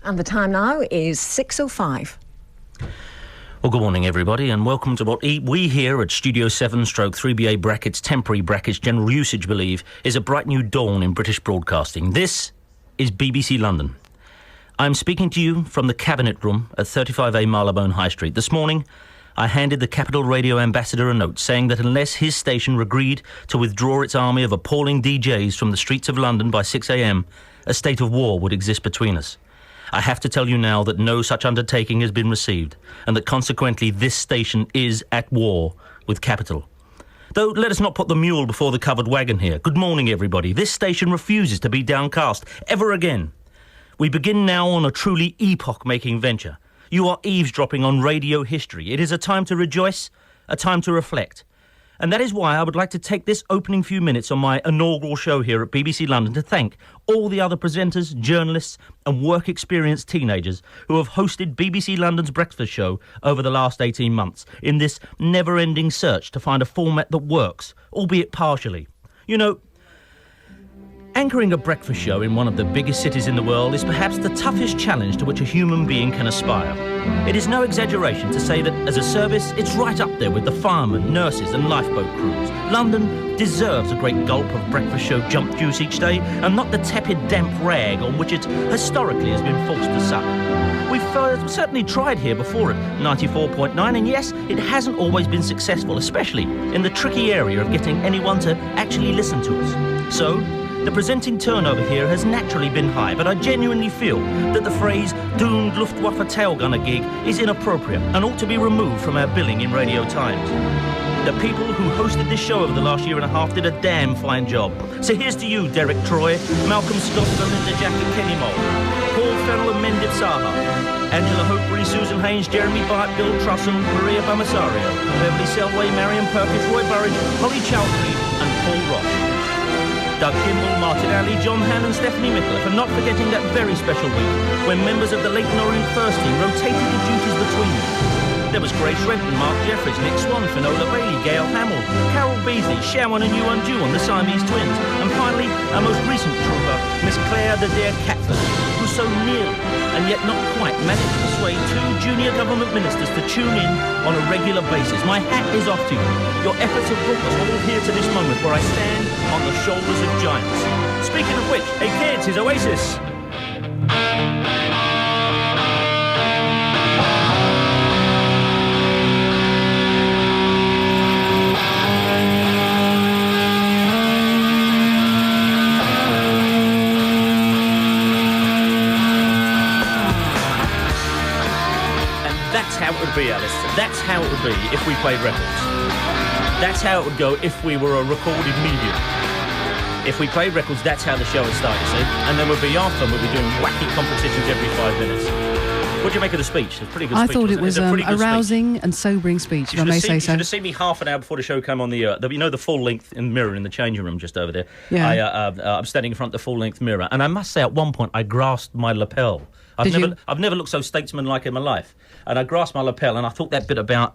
And the time now is 6:05. Well, good morning, everybody, and welcome to what we here at Studio 7/3BA brackets, temporary brackets, general usage believe is a bright new dawn in British broadcasting. This is BBC London. I'm speaking to you from the Cabinet Room at 35A Marylebone High Street. This morning, I handed the Capital Radio ambassador a note saying that unless his station agreed to withdraw its army of appalling DJs from the streets of London by 6 a.m, a state of war would exist between us. I have to tell you now that no such undertaking has been received, and that consequently this station is at war with Capital. Though let us not put the mule before the covered wagon here. Good morning, everybody. This station refuses to be downcast ever again. We begin now on a truly epoch-making venture. You are eavesdropping on radio history. It is a time to rejoice, a time to reflect. And that is why I would like to take this opening few minutes on my inaugural show here at BBC London to thank all the other presenters, journalists and work-experienced teenagers who have hosted BBC London's breakfast show over the last 18 months in this never-ending search to find a format that works, albeit partially. You know, anchoring a breakfast show in one of the biggest cities in the world is perhaps the toughest challenge to which a human being can aspire. It is no exaggeration to say that as a service, it's right up there with the firemen, nurses and lifeboat crews. London deserves a great gulp of breakfast show jump juice each day and not the tepid damp rag on which it historically has been forced to suck. We've certainly tried here before at 94.9 and yes, it hasn't always been successful, especially in the tricky area of getting anyone to actually listen to us. So, the presenting turnover here has naturally been high, but I genuinely feel that the phrase doomed Luftwaffe tail gunner gig is inappropriate and ought to be removed from our billing in Radio Times. The people who hosted this show over the last year and a half did a damn fine job. So here's to you, Derek Troy, Malcolm Scott, Belinda Jack and Kenny Moll, Paul Fennell and Mendip Saha, Angela Hopery, Susan Haynes, Jeremy Byte, Bill Trussell, Maria Bamasario, Beverly Selway, Marion Perkins, Roy Burridge, Holly Chowdhury and Paul Ross. Doug Kimball, Martin Alley, John Hann and Stephanie Micallef, and not forgetting that very special week when members of the Leighton Orient First Team rotated the duties between them. There was Grace Renton, Mark Jeffries, Nick Swan, Finola Bailey, Gail Hamill, Carol Beasley, Shawan and Yuan Ju on the Siamese Twins, and finally, our most recent trooper, Miss Claire the Dare Catford, who so nearly and yet not quite managed to persuade two junior government ministers to tune in on a regular basis. My hat is off to you. Your efforts have brought us all here to this moment where I stand on the shoulders of giants. Speaking of which, hey kids, here's Oasis. That's how it would be, Alice. That's how it would be if we played records. That's how it would go if we were a recorded medium. If we played records, that's how the show would start, you see. And then we'd be after, we'd be doing wacky competitions every 5 minutes. What do you make of the speech? It's a pretty good speech. I thought it was a rousing and sobering speech, if I may say so. You should have seen me half an hour before the show came on the air. You know the full-length mirror in the changing room just over there? Yeah. I'm standing in front of the full-length mirror. And I must say, at one point, I grasped my lapel. I've never looked so statesman-like in my life. And I grasped my lapel, and I thought that bit about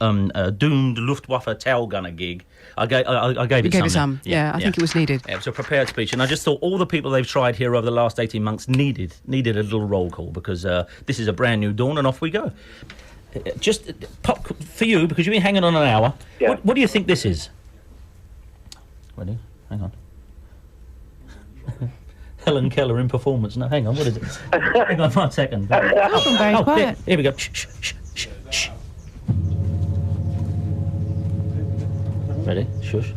doomed Luftwaffe tail gunner gig. I gave it some. Yeah, I think it was needed. Yeah, it was a prepared speech, and I just thought all the people they've tried here over the last 18 months needed a little roll call because this is a brand new dawn, and off we go. Just pop for you because you've been hanging on an hour. Yeah. What do you think this is? Ready? Hang on. Helen Keller in performance. No, hang on, what is it? Hang on 1 second. I'm very quiet. Here we go. Shh, shh, shh, shh. Ready? Shush.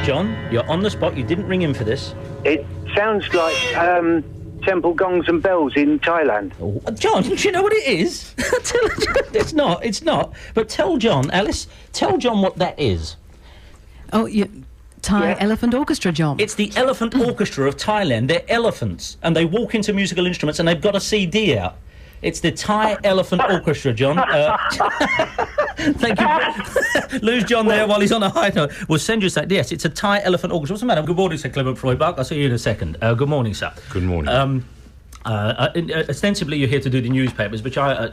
John, you're on the spot. You didn't ring in for this. It sounds like temple gongs and bells in Thailand. Oh, John, do you know what it is? It's not. But tell John, Alice, tell John what that is. Oh, Thai Elephant Orchestra, John. It's the Elephant Orchestra of Thailand. They're elephants, and they walk into musical instruments, and they've got a CD out. It's the Thai Elephant Orchestra, John. Thank you. Lose John there while he's on a high note. We'll send you that. Yes, it's a Thai Elephant Orchestra. What's the matter? Good morning, Sir Clement Freudbach. I'll see you in a second. Good morning, sir. Good morning. Ostensibly, you're here to do the newspapers, which I,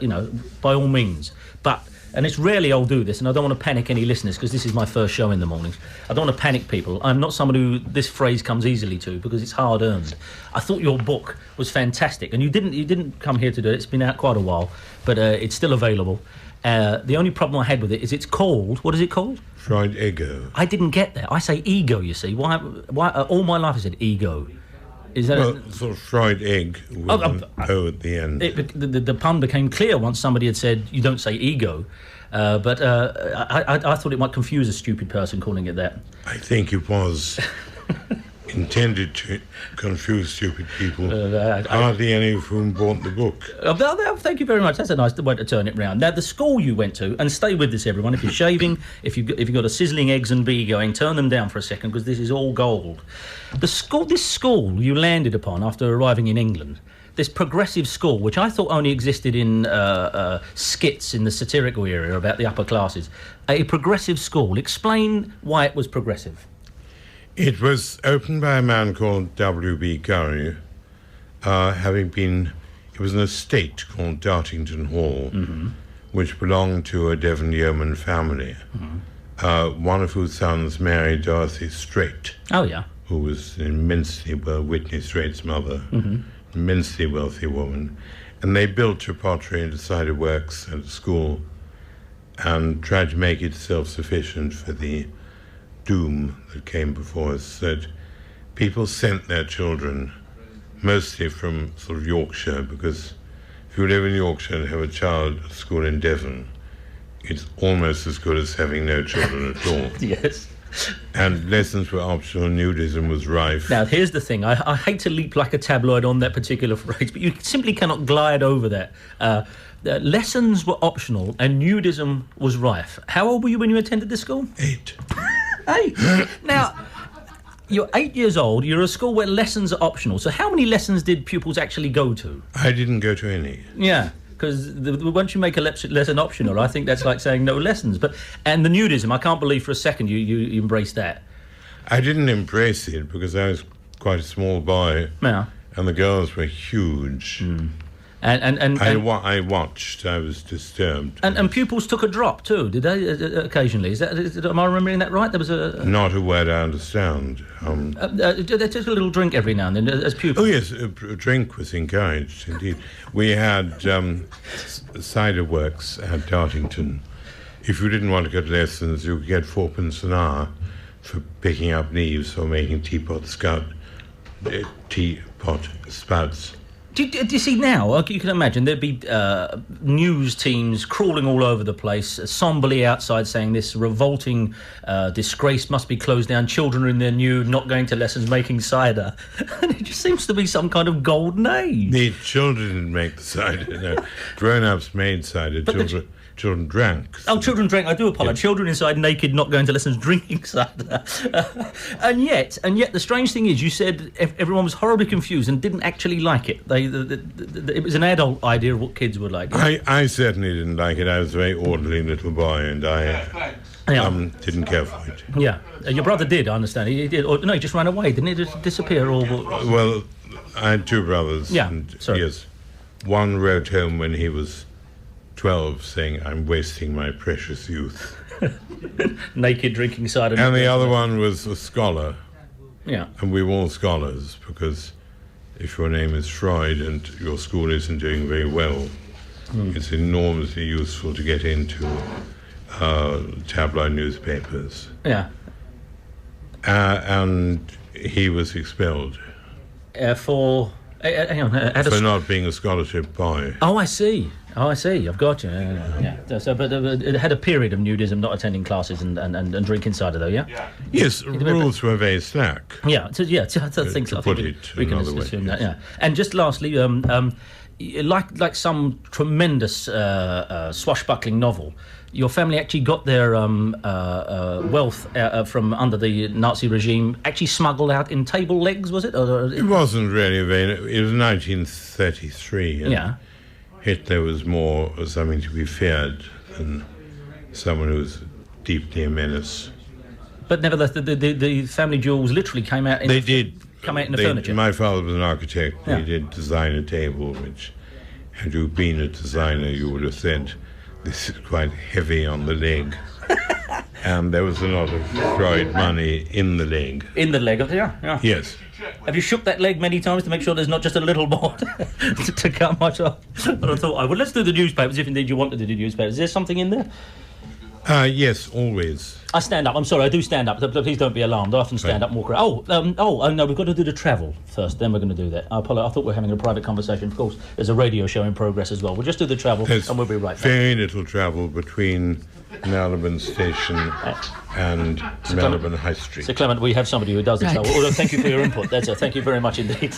by all means. But and it's rarely I'll do this, and I don't want to panic any listeners because this is my first show in the mornings. I don't want to panic people. I'm not someone who this phrase comes easily to because it's hard earned. I thought your book was fantastic, and you didn't come here to do it. It's been out quite a while, but it's still available. The only problem I had with it is it's called. What is it called? Freud Ego. I didn't get that. I say ego. You see, why? All my life I said ego. Is that sort of fried egg with an O at the end? The pun became clear once somebody had said you don't say ego, but I thought it might confuse a stupid person calling it that. I think it was intended to confuse stupid people, hardly any of whom bought the book. Thank you very much. That's a nice way to turn it round. Now, the school you went to, and stay with this, everyone. If you're shaving, if you've got a sizzling eggs and bee going, turn them down for a second because this is all gold. This school you landed upon after arriving in England, this progressive school, which I thought only existed in skits in the satirical area about the upper classes, a progressive school. Explain why it was progressive. It was opened by a man called W.B. Curry, it was an estate called Dartington Hall, which belonged to a Devon yeoman family, one of whose sons married Dorothy Straight. Oh, yeah. Who was Whitney Straight's mother, immensely wealthy woman. And they built a pottery and cider works at school and tried to make it self-sufficient for the doom that came before us, that people sent their children mostly from sort of Yorkshire, because if you live in Yorkshire and have a child at school in Devon, it's almost as good as having no children at all. Yes. And lessons were optional, nudism was rife. Now, here's the thing. I hate to leap like a tabloid on that particular phrase, but you simply cannot glide over that. Lessons were optional and nudism was rife. How old were you when you attended this school? 8. 8? Now, you're 8 years old, you're at a school where lessons are optional. So how many lessons did pupils actually go to? I didn't go to any. Yeah. Because once you make a lesson optional, I think that's like saying no lessons. And the nudism, I can't believe for a second you embraced that. I didn't embrace it because I was quite a small boy. Yeah. And the girls were huge. And I watched. I was disturbed. And pupils took a drop too, did they? Occasionally, am I remembering that right? There was not a word I understand. They took a little drink every now and then as pupils. Oh yes, a drink was encouraged. Indeed, we had cider works at Dartington. If you didn't want to go to lessons, you could get 4p an hour for picking up leaves or making teapot spouts. Do you see now, you can imagine, there'd be news teams crawling all over the place, somberly outside saying this revolting disgrace must be closed down, children are in their nude, not going to lessons, making cider. And it just seems to be some kind of golden age. The children didn't make the cider, no. Grown-ups made cider, children drank. Oh, children drank, I do apologise. Yes. Children inside naked, not going to lessons, drinking cider. and yet, the strange thing is, you said everyone was horribly confused and didn't actually like it. It was an adult idea of what kids would like. I certainly didn't like it. I was a very orderly little boy, and I didn't care for it. Yeah. Your brother did, I understand. He did. Or, no, he just ran away, didn't he? Just disappear? Well, I had 2 brothers. Yeah, and sorry. Yes. One wrote home when he was 12 saying, I'm wasting my precious youth. Naked, drinking cider. And the other one was a scholar. Yeah. And we were all scholars, because if your name is Freud and your school isn't doing very well, it's enormously useful to get into tabloid newspapers. Yeah. And he was expelled. For not being a scholarship boy. Oh, I see. I've got you. Yeah. So, but it had a period of nudism, not attending classes and drinking cider, though. Yeah. Yes, rules were very slack. Yeah. To think so. We can assume that. Yeah. And just lastly, like some tremendous swashbuckling novel, your family actually got their wealth from under the Nazi regime actually smuggled out in table legs, was it? It wasn't really it was 1933. And yeah. Hitler was more something to be feared than someone who was deeply a menace. But nevertheless, the family jewels literally came out in the furniture. My father was an architect. Yeah. He did design a table, which, had you been a designer, you would have said this is quite heavy on the leg. And there was a lot of Freud money in the leg. In the leg of yeah. Yes. Have you shook that leg many times to make sure there's not just a little more to cut much off? But I thought, well, let's do the newspapers if indeed you wanted to do newspapers. Is there something in there? Yes, always. I stand up. I'm sorry, I do stand up. Please don't be alarmed. I often stand up and walk around. Oh, no, we've got to do the travel first, then we're going to do that. I apologize. I thought we were having a private conversation. Of course, there's a radio show in progress as well. We'll just do the travel and we'll be right back. Very little travel between Marylebone Station and Marylebone High Street. So, Clement, we have somebody who does the travel. Well, thank you for your input. Thank you very much indeed.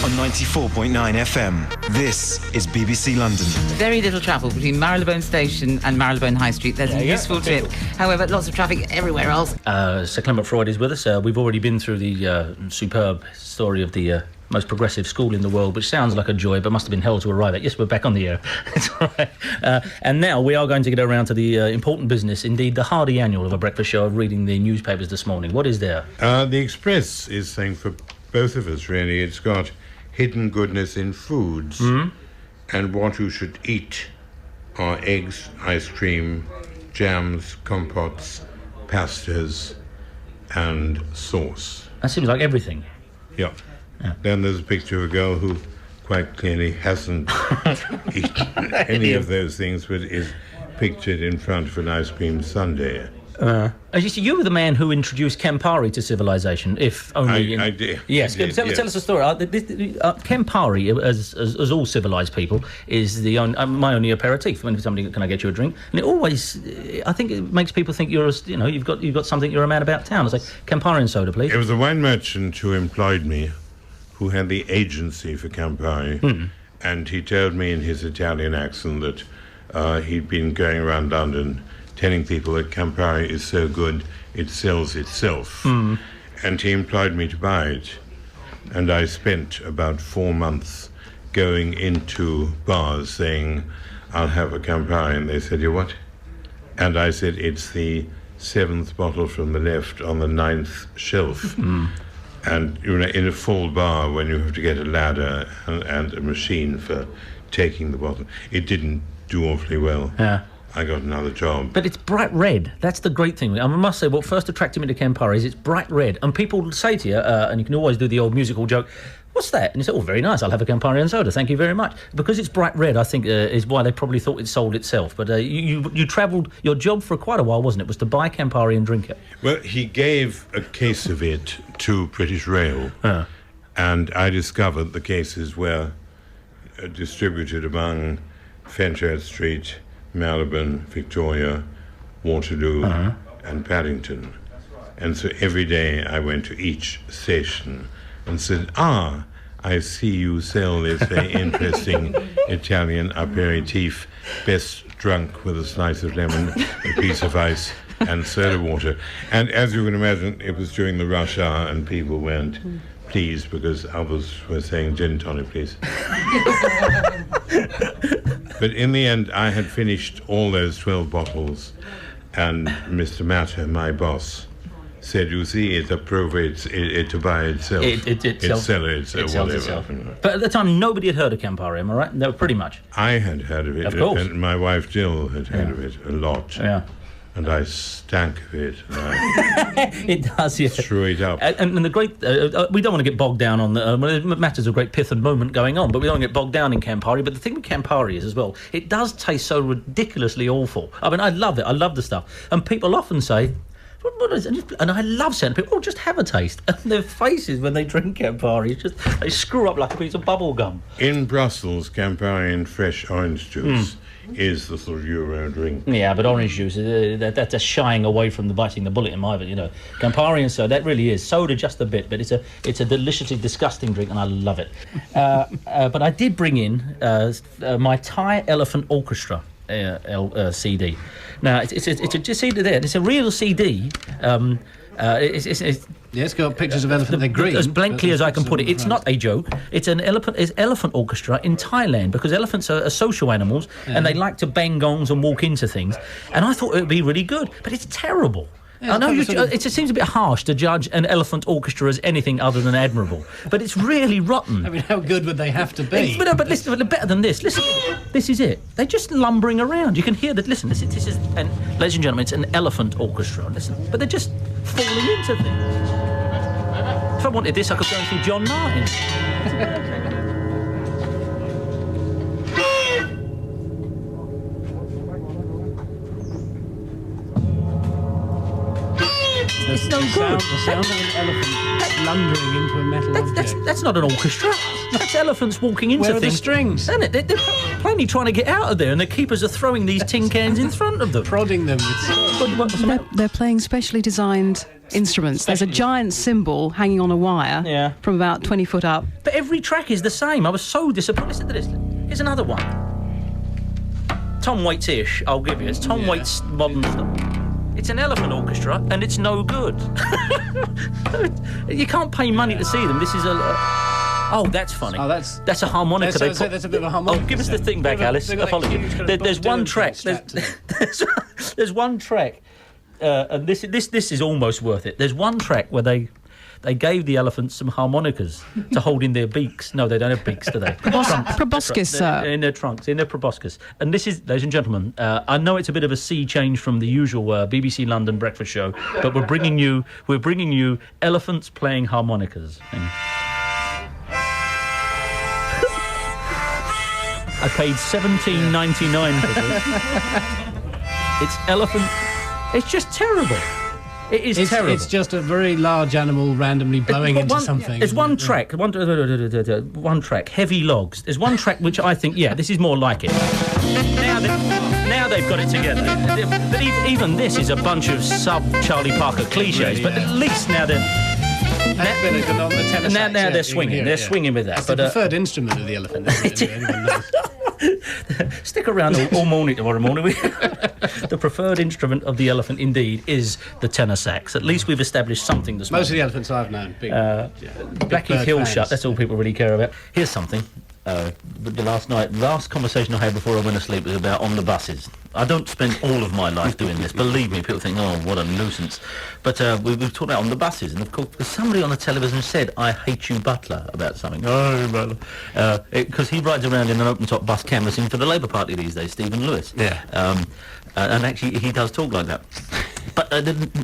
On 94.9 FM, this is BBC London. Very little travel between Marylebone Station and Marylebone High Street. There's a useful tip. However, lots of traffic everywhere else. Sir Clement Freud is with us. We've already been through the superb story of the most progressive school in the world, which sounds like a joy, but must have been hell to arrive at. Yes, we're back on the air. That's all right. And now we are going to get around to the important business, indeed the hardy annual of a breakfast show, of reading the newspapers this morning. What is there? The Express is saying for both of us, really, it's got hidden goodness in foods, and what you should eat are eggs, ice cream, jams, compotes, pastas, and sauce. That seems like everything. Yeah. Then there's a picture of a girl who quite clearly hasn't eaten any of those things, but is pictured in front of an ice cream sundae. You were the man who introduced Campari to civilization, if only... I did. Yes, tell us the story. Campari, as all civilised people, is my only aperitif. When somebody, can I get you a drink? And it always, I think it makes people think you've got something, you're a man about town. I say, Campari and soda, please. It was a wine merchant who employed me, who had the agency for Campari, and he told me in his Italian accent that he'd been going around London telling people that Campari is so good it sells itself. And he employed me to buy it. And I spent about 4 months going into bars saying, I'll have a Campari. And they said, you what? And I said, it's the 7th bottle from the left on the 9th shelf. And in a full bar, when you have to get a ladder and a machine for taking the bottle, it didn't do awfully well. Yeah. I got another job. But it's bright red. That's the great thing. I must say, what first attracted me to Campari is it's bright red. And people say to you, and you can always do the old musical joke, what's that? And you say, oh, very nice, I'll have a Campari and soda, thank you very much. Because it's bright red, I think, is why they probably thought it sold itself. But you travelled, your job for quite a while, wasn't it, was to buy Campari and drink it? Well, he gave a case of it to British Rail, and I discovered the cases were distributed among Fenchurch Street, Marylebone, Victoria, Waterloo, and Paddington. And so every day I went to each station and said, I see you sell this very interesting Italian aperitif, best drunk with a slice of lemon, a piece of ice, and soda water. And as you can imagine, it was during the rush hour and people weren't pleased because others were saying gin tonic, please. But in the end, I had finished all those 12 bottles, and Mr. Matter, my boss, said, you see, it appropriates it to buy itself. It sells itself. But at the time, nobody had heard of Campari, am I right? No, pretty much. I had heard of it. Of course. And my wife Jill had heard of it a lot. Yeah. And I stank of it. It does, yeah. Threw it up. And the great... we don't want to get bogged down on the matters of great pith and moment going on, but we don't want to get bogged down in Campari. But the thing with Campari is, as well, it does taste so ridiculously awful. I mean, I love it. I love the stuff. And people often say... What is it? And I love saying to people, just have a taste. And their faces when they drink Campari, they screw up like a piece of bubble gum. In Brussels, Campari and fresh orange juice is the sort of Euro drink. Yeah, but orange juice, that's a shying away from the biting the bullet in my opinion, Campari and soda, that really is. Soda just a bit, but it's a deliciously disgusting drink and I love it. But I did bring in my Thai Elephant Orchestra CD. Now, it's a CD there. It's a real CD. It's got pictures of elephant. They're green. As blankly as I can put it, it's not a joke. It's Elephant Orchestra in Thailand, because elephants are social animals and they like to bang gongs and walk into things. And I thought it would be really good, but it's terrible. I know it seems a bit harsh to judge an Elephant Orchestra as anything other than admirable, but it's really rotten. I mean, how good would they have to be? But listen, better than this. Listen, this is it. They're just lumbering around. You can hear that. Listen, this is, and ladies and gentlemen, it's an Elephant Orchestra. Listen, but they're just falling into things. If I wanted this, I could go and see John Martin. It's no good. The sound of an elephant blundering into a metal object. That's not an orchestra. That's elephants walking into Where are things. the strings? Isn't it? They're plainly trying to get out of there, and the keepers are throwing these tin cans in front of them. Prodding them with They're playing specially designed instruments. There's a giant cymbal hanging on a wire from about 20 foot up. But every track is the same. I was so disappointed. Listen to this. Here's another one. Tom Waits-ish, I'll give you. It's Tom Waits' modern stuff. It's an Elephant Orchestra, and it's no good. You can't pay money to see them. This is a... Oh, that's funny. Oh, that's a harmonica. That's a bit of a harmonica. Oh, give us the thing back, Alice. Apologies. There's one track. There's one track, and this is almost worth it. There's one track where they gave the elephants some harmonicas to hold in their beaks. No, they don't have beaks, do they? Proboscis, sir. In their trunks, in their proboscis. And this is, ladies and gentlemen, I know it's a bit of a sea change from the usual BBC London breakfast show, but we're bringing you elephants playing harmonicas. I paid $17.99 for this. It's elephant. It's just terrible. It is terrible. It's just a very large animal randomly blowing into something. There's one track, one track, Heavy Logs. There's one track which I think, this is more like it. Now they've got it together. But even this is a bunch of sub-Charlie Parker cliches, but at least now they're... Now they're swinging. They're swinging with that. It's the preferred instrument of the elephant, isn't it? Everyone knows. Stick around all morning tomorrow morning. The preferred instrument of the elephant, indeed, is the tenor sax. At least we've established something this morning. Most of the elephants I've known. Blackie Hill shut. That's all people really care about. Here's something. Last conversation I had before I went to sleep was about on the buses. I don't spend all of my life doing this. Believe me, people think, oh, what a nuisance. But we've talked about on the buses, and of course, somebody on the television said, I hate you, Butler, about something. Oh, Butler. Because he rides around in an open-top bus canvassing for the Labour Party these days, Stephen Lewis. Yeah. And actually, he does talk like that. But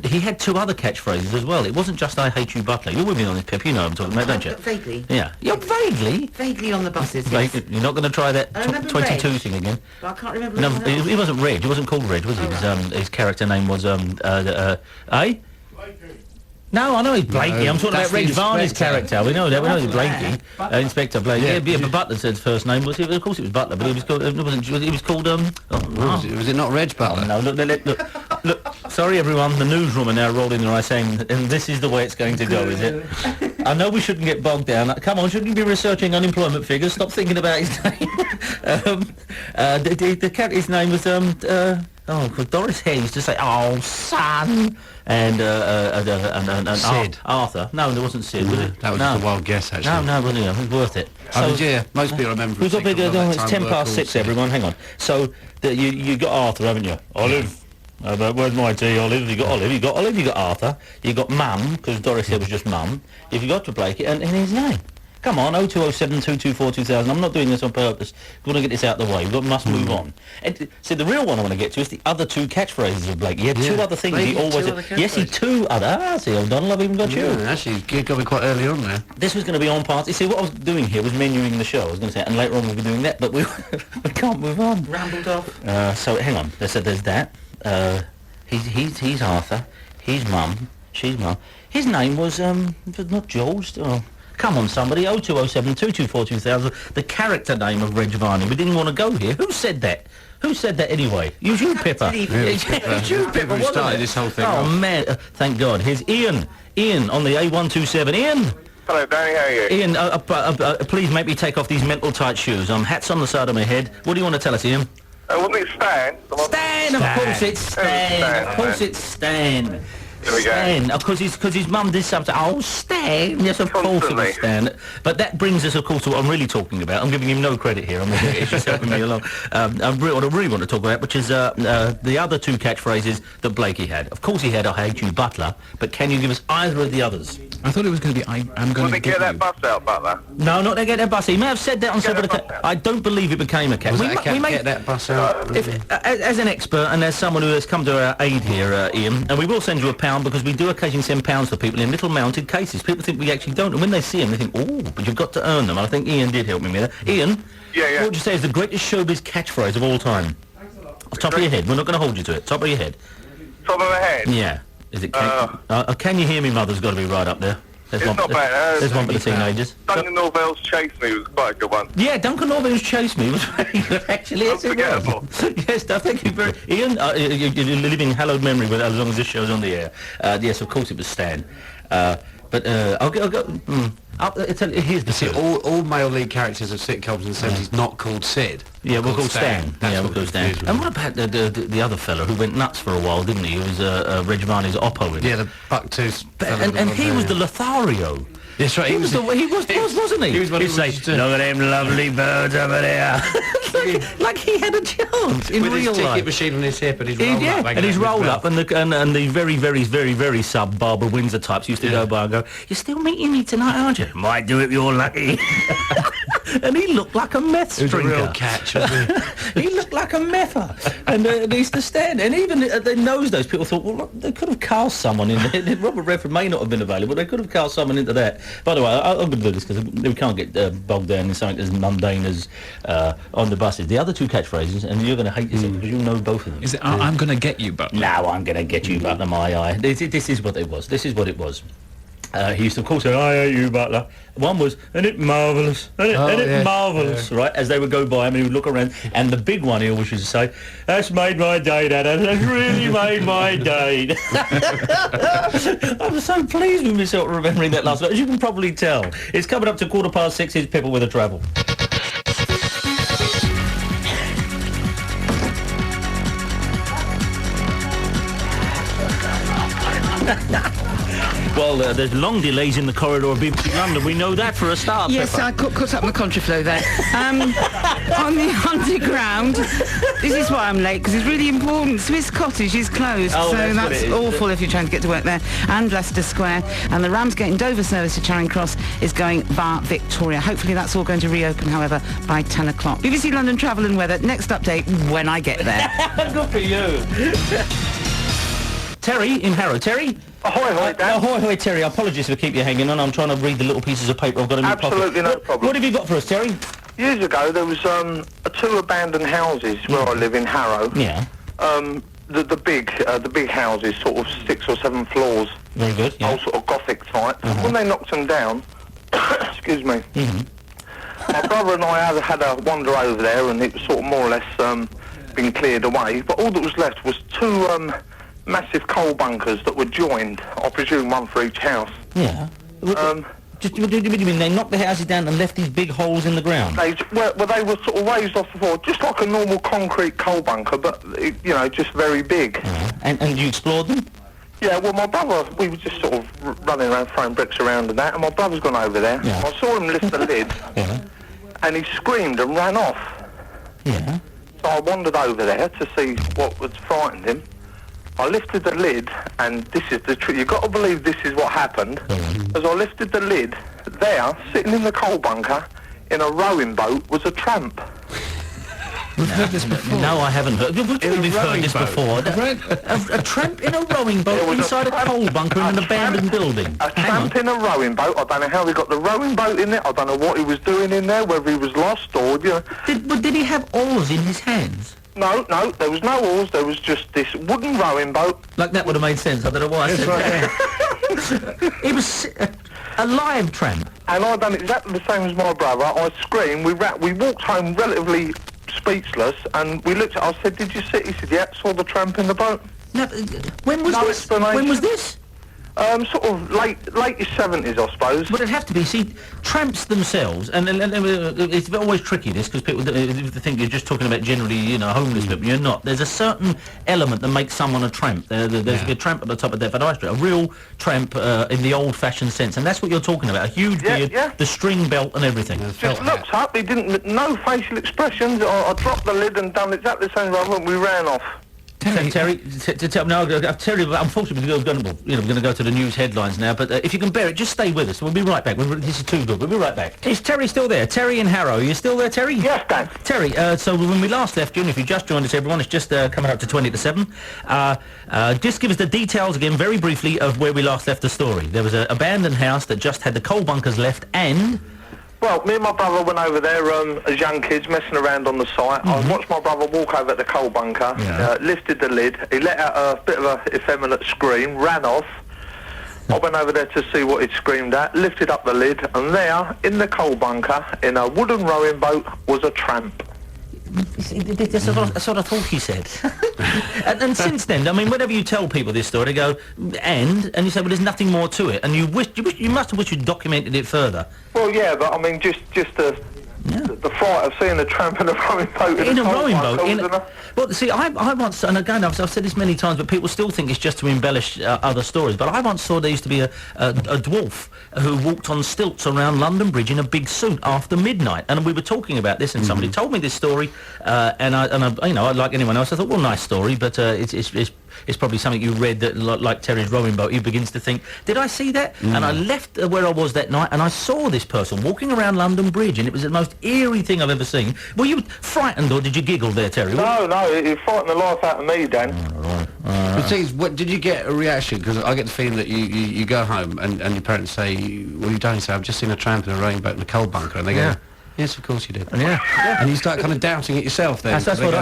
he had two other catchphrases as well. It wasn't just I hate you, Butler. You're with me on this, Pip. You know what I'm talking about, don't you? Vaguely. Yeah. You're vaguely? Vaguely on the buses, yes. You're not going to try that 22 Reg. thing again? But I can't remember. No, he wasn't Reg. He wasn't called Reg, was he? His character name was, No, I know he's Blakey. I'm talking about Reg Varney's character. We know that. We know he's Blakey. Inspector Blakey. Yeah, but Butler said his first name was. Of course, it was Butler, but he was called. He was called. Was it not Reg Butler? No, look. Sorry, everyone. The newsroom are now rolling their eyes, saying, "And this is the way it's going to go, is it?" I know we shouldn't get bogged down. Come on, shouldn't you be researching unemployment figures? Stop thinking about his name. His name was Doris Hare used to say, "Oh, son," and Sid. Arthur. No, there wasn't Sid. Was it? That was just a wild guess, actually. No, wasn't it? It was worth it. Most people remember. We've got it's 6:10, everyone. Hang on. So you got Arthur, haven't you? Olive. Where's my tea, Olive? You got Olive. You got Olive. You got Arthur. You got Mum, because Doris Hare was just Mum. If you got to Blakey and his name. Come on, 0207 224 2000. I'm not doing this on purpose. We want to get this out of the way. Must move on. And, see, the real one I want to get to is the other two catchphrases of Blake. He had two other things. He always two other. See, O'Donnell, I've even got you. Actually, you got me quite early on there. This was going to be on parts. You see, what I was doing here was menuing the show. I was going to say, and later on we'll be doing that, but we can't move on. Rambled off. So hang on. There's that. He's Arthur. He's Mum. She's Mum. His name was not George. Oh. Come on, somebody. 0207 224 2000. The character name of Reg Varney. We didn't want to go here. Who said that? Who said that anyway? It was you, Pippa. It was you, Pippa. We started this whole thing. Oh, man. Thank God. Here's Ian. Ian on the A127. Ian. Hello, Danny. How are you? Ian, please make me take off these mental tight shoes. Hats on the side of my head. What do you want to tell us, Ian? Wasn't it Stan? Stan, of course it's Stan. Of course it's Stan. There we go. Stan, because his mum did something. Oh, Stan. Yes, of course it was Stan. But that brings us, of course, to what I'm really talking about. I'm giving him no credit here. It's just helping me along. What I really want to talk about, which is the other two catchphrases that Blakey had. Of course, he had "I hate you, Butler," but can you give us either of the others? I thought it was going to be I'm going to get that bus out, Butler. No, not to get that bus. He may have said that on several occasions. I don't believe it became a catch. Get that bus out. As an expert and as someone who has come to our aid here, Ian, and we will send you £1 because we do occasionally send pounds to people in little mounted cases. People think we actually don't, and when they see them, they think, "Oh, but you've got to earn them." And I think Ian did help me with that. Ian, what would you say is the greatest showbiz catchphrase of all time? Top of your head. We're not going to hold you to it. Top of your head. Top of my head. Yeah. Is it? Can you hear me? Mother's got to be right up there. It's not bad. There's one for the teenagers. Duncan Norvell's Chase Me was quite a good one. Yeah, Duncan Norvell's Chase Me was very good, actually. Unforgettable. Yes, thank you very... Ian, you're living hallowed memory with as long as this show's on the air. Yes, of course it was Stan. But I'll go... here's the... See, all male lead characters of sitcoms in the 70s not called Sid. Yeah, we'll call Stan. Yeah, we'll call Stan. And what about the other fellow who went nuts for a while, didn't he? He was Reg Varney's Oppo in it. Yeah, the buck-tooth... And he was the Lothario. That's right. He was, wasn't he? He was one He'd say, "Look at them lovely birds over there." like he had a chance in with real his life. ticket machine on his hip and his roll up. And his roll up, and the very, very, very, very sub Barbara Windsor types used to go by and go, "You're still meeting me tonight, aren't you?" "Might do if you're lucky." And he looked like a meth drinker. It was a real catch, wasn't he? He looked like a mether. And he used to stand. And even in those days, people thought, well, look, they could have cast someone in there. Robert Redford may not have been available. They could have cast someone into that. By the way, I'm going to do this because we can't get bogged down in something as mundane as on the buses. The other two catchphrases, and you're going to hate this because you know both of them. Is it, I'm going to get you, Butler? No, I'm going to get you, Butler, my eye. This is what it was. This is what it was. He used to, of course, say, "I hate you, Butler." One was, "Isn't it marvellous? Isn't it marvellous?" Right, as they would go by him, and he would look around. And the big one, he always used to say, "That's made my day, Dad. That's really made my day." I was so pleased with myself remembering that last night, as you can probably tell. It's coming up to 6:15. Here's Pippa with a travel. Well, there's long delays in the corridor of BBC London. We know that for a start. Yes, Pepper. I caught up my contraflow there. On the underground, this is why I'm late, because it's really important. Swiss Cottage is closed, so that's awful if you're trying to get to work there. And Leicester Square. And the Ramsgate and Dover service to Charing Cross is going via Victoria. Hopefully that's all going to reopen, however, by 10 o'clock. BBC London Travel and Weather, next update when I get there. Good for you. Terry in Harrow. Terry? Ahoy, Dan. Ahoy, Terry. Apologies for keep you hanging on. I'm trying to read the little pieces of paper I've got in my pocket. Absolutely no problem. What have you got for us, Terry? Years ago, there was two abandoned houses where I live in Harrow. Yeah. The big houses, sort of 6 or 7 floors. Very good. Yeah. All sort of Gothic type. When they knocked them down, excuse me, my brother and I had a wander over there, and it was sort of more or less been cleared away. But all that was left was two massive coal bunkers that were joined. I presume one for each house. Yeah. Just what do you mean? They knocked the houses down and left these big holes in the ground? They were sort of raised off the floor, just like a normal concrete coal bunker, but just very big. And you explored them? Yeah, well, my brother, we were just sort of running around throwing bricks around and that, and my brother's gone over there. Yeah. I saw him lift the lid, and he screamed and ran off. Yeah. So I wandered over there to see what had frightened him. I lifted the lid, and this is the truth. You've got to believe this is what happened. As I lifted the lid, there, sitting in the coal bunker, in a rowing boat, was a tramp. We've heard this before. No, I haven't heard. We've heard this before. A tramp in a rowing boat inside a coal bunker in an abandoned building. A tramp in a rowing boat. I don't know how he got the rowing boat in there. I don't know what he was doing in there, whether he was lost or... Did he have oars in his hands? No, there was no oars. There was just this wooden rowing boat. Like that would have made sense. I don't know why I said that. It was a live tramp. And I done exactly the same as my brother. I screamed. We walked home relatively speechless, and we looked at. I said, "Did you see?" He said, "Yeah, saw the tramp in the boat." Now, when was this? When was this? Sort of latest 70s, I suppose. But it'd have to be. See, tramps themselves, and it's always tricky this because people think you're just talking about generally, homeless people. You're not. There's a certain element that makes someone a tramp. There's a tramp at the top of Deptford High Street, a real tramp in the old-fashioned sense, and that's what you're talking about. A huge beard, the string belt, and everything. Just looked up. He didn't. No facial expressions. I dropped the lid and done exactly the same way. We ran off. Terry, unfortunately, we're going to go to the news headlines now, but if you can bear it, just stay with us. We'll be right back. This is too good. We'll be right back. Is Terry still there? Terry in Harrow. Are you still there, Terry? Yes, Dan. Terry, so when we last left you, and if you just joined us, everyone, it's just coming up to 20 to 7. Just give us the details again, very briefly, of where we last left the story. There was an abandoned house that just had the coal bunkers left, and... Well, me and my brother went over there as young kids, messing around on the site. I watched my brother walk over at the coal bunker, lifted the lid. He let out a bit of an effeminate scream, ran off. I went over there to see what he'd screamed at, lifted up the lid, and there, in the coal bunker, in a wooden rowing boat, was a tramp. That's what I thought he said. and since then, I mean, whenever you tell people this story, they go, and you say, well, there's nothing more to it, and you must have wished you'd documented it further. Well, yeah, but I mean, just the fright of seeing a tramp in a rowing boat. In a rowing boat? Well, see, I once, and again, I've said this many times, but people still think it's just to embellish other stories, but I once saw there used to be a dwarf who walked on stilts around London Bridge in a big suit after midnight, and we were talking about this, and somebody told me this story, and I, like anyone else, I thought, well, nice story, but it's probably something you read that, like Terry's rowing boat, he begins to think, did I see that? And I left where I was that night, and I saw this person walking around London Bridge, and it was the most eerie thing I've ever seen. Were you frightened, or did you giggle there, Terry? No, it frightened the life out of me, Dan. The thing is, what, did you get a reaction? Because I get the feeling that you go home and your parents say, what have you done? You say, I've just seen a tramp in a rowing boat in a coal bunker, and they go, yes, of course you did. And you start kind of doubting it yourself then. That's what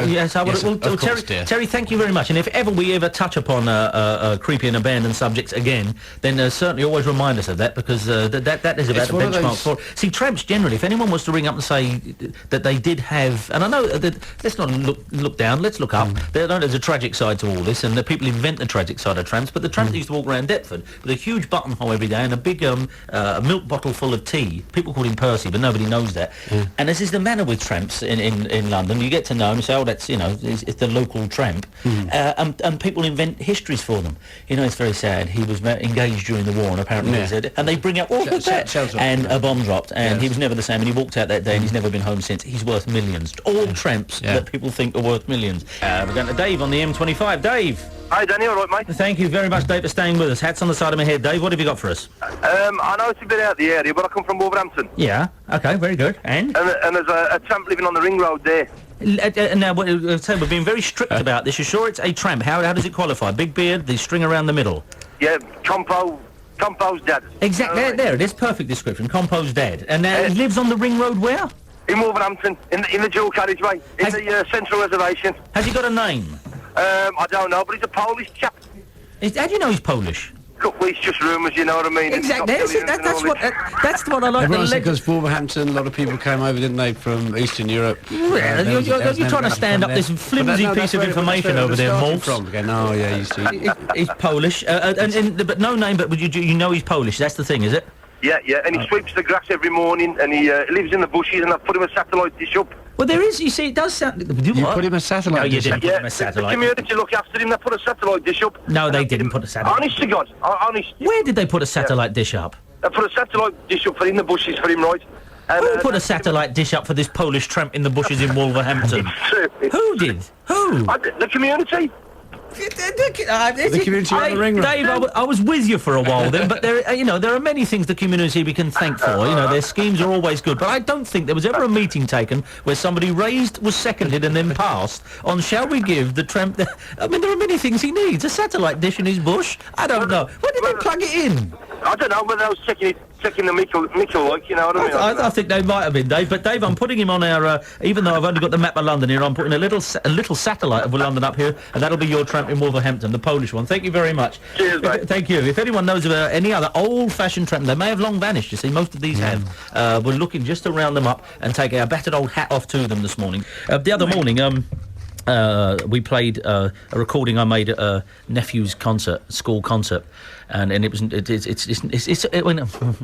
Terry, thank you very much. And if ever we touch upon creepy and abandoned subjects again, then certainly always remind us of that, because that is about the benchmark for it. See, tramps generally, if anyone was to ring up and say that they did have, and I know that, let's not look down, let's look up. There's a tragic side to all this, and the people invent the tragic side of tramps, but the tramps used to walk around Deptford with a huge buttonhole every day and a big milk bottle full of tea. People called him Percy, but nobody knows that. And this is the manner with tramps in London. You get to know them, say, oh, that's, it's the local tramp. And people invent histories for them. It's very sad. He was engaged during the war, and apparently he said, and they bring up, and a bomb dropped, and he was never the same, and he walked out that day, and he's never been home since. He's worth millions. All tramps that people think are worth millions. We're going to Dave on the M25. Dave. Hi, Danny, all right, mate? Thank you very much, Dave, for staying with us. Hats on the side of my head. Dave, what have you got for us? I know it's a bit out of the area, but I come from Wolverhampton. Yeah, OK, very good. And there's a tramp living on the ring road there. Now, we've been very strict about this. You're sure it's a tramp? How does it qualify? Big beard, the string around the middle? Yeah, Compo's dad. Exactly, there it is, perfect description, Compo's dad. And he lives on the ring road where? In Wolverhampton, in the dual carriageway, in the central reservation. Has he got a name? I don't know, but he's a Polish chap. How do you know he's Polish? Well, it's just rumours, you know what I mean? Exactly, that's what I like. Everyone said because Wolverhampton, a lot of people came over, didn't they, from Eastern Europe. You're trying to stand up this flimsy piece of information over there, Morse. No, yeah, he's Polish, but no name, but you know he's Polish, that's the thing, is it? Yeah, and he sweeps the grass every morning, and he lives in the bushes, and I've put him a satellite dish up. Well, there is, you see, it does sound... You put him a satellite dish? No, you didn't put him a satellite. The community look after him, they put a satellite dish up. No, they didn't put a satellite... Honest to God, honest. Where did they put a satellite dish up? They put a satellite dish up in the bushes for him, right? And, who put a satellite dish up for this Polish tramp in the bushes in Wolverhampton? Who did? Who? The community. The community on the ring road. Dave, I was with you for a while then, but there are many things the community we can thank for. Their schemes are always good, but I don't think there was ever a meeting taken where somebody was seconded and then passed on shall we give the tramp... I mean, there are many things he needs. A satellite dish in his bush? I don't know. Where did they plug it in? I don't know whether I was checking the Mickle, like, you know what I mean? I think they might have been, Dave. But Dave, I'm putting him on our... even though I've only got the map of London here, I'm putting a little satellite of London up here, and that'll be your tramp in Wolverhampton, the Polish one. Thank you very much. Cheers, mate. Thank you. If anyone knows of any other old-fashioned tramp, they may have long vanished, you see. Most of these have. We're looking just to round them up and take our battered old hat off to them this morning. The other morning... we played a recording I made at a nephew's school concert, and it was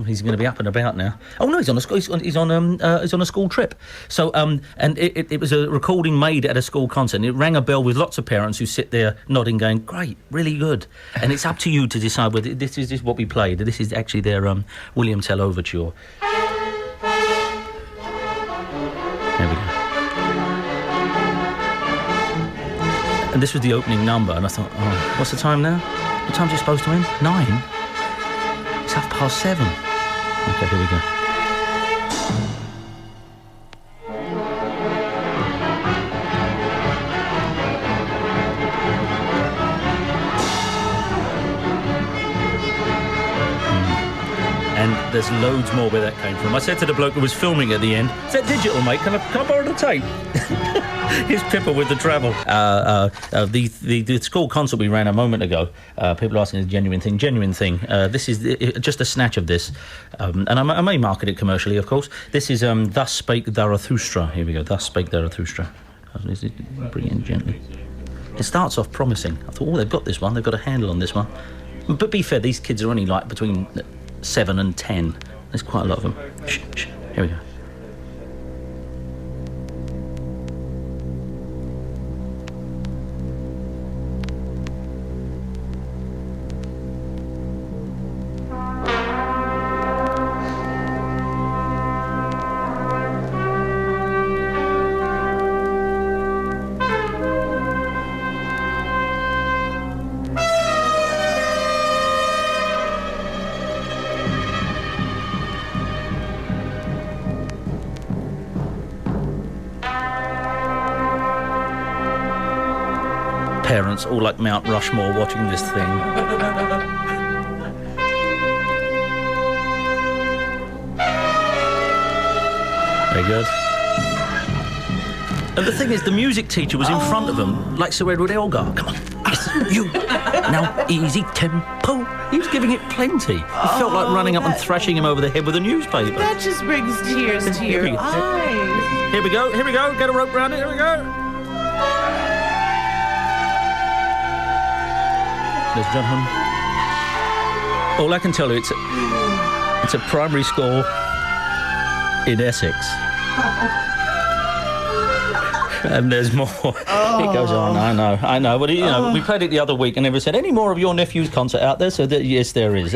he's going to be up and about now. Oh no, he's on a school trip. So and it was a recording made at a school concert, and it rang a bell with lots of parents who sit there nodding, going, "Great, really good." And it's up to you to decide whether this is what we played. This is actually their William Tell Overture. There we go. And this was the opening number, and I thought, oh, what's the time now? What time's it supposed to end? 9? It's 7:30. Okay, here we go. And there's loads more where that came from. I said to the bloke who was filming at the end, "Is that digital, mate? Can I borrow the tape?" Here's Pippa with the treble. The school concert we ran a moment ago, people are asking a genuine thing. This is just a snatch of this. And I may market it commercially, of course. This is Thus Spake Zarathustra. Here we go. Thus Spake Zarathustra. Bring it in gently. It starts off promising. I thought, they've got this one. They've got a handle on this one. But be fair, these kids are only like between 7 and 10. There's quite a lot of them. Shh. Here we go. Parents all like Mount Rushmore watching this thing. Very good. And the thing is, the music teacher was in front of them, like Sir Edward Elgar. Come on, you. Now, easy tempo. He was giving it plenty. It felt like running up and thrashing him over the head with a newspaper. That just brings tears to your eyes. Here we go. Get a rope round it. Here we go. Ladies and gentlemen, all I can tell you, it's a primary school in Essex. And there's more. It goes on. I know. But we played it the other week, and never said any more of your nephew's concert out there. So yes, there is.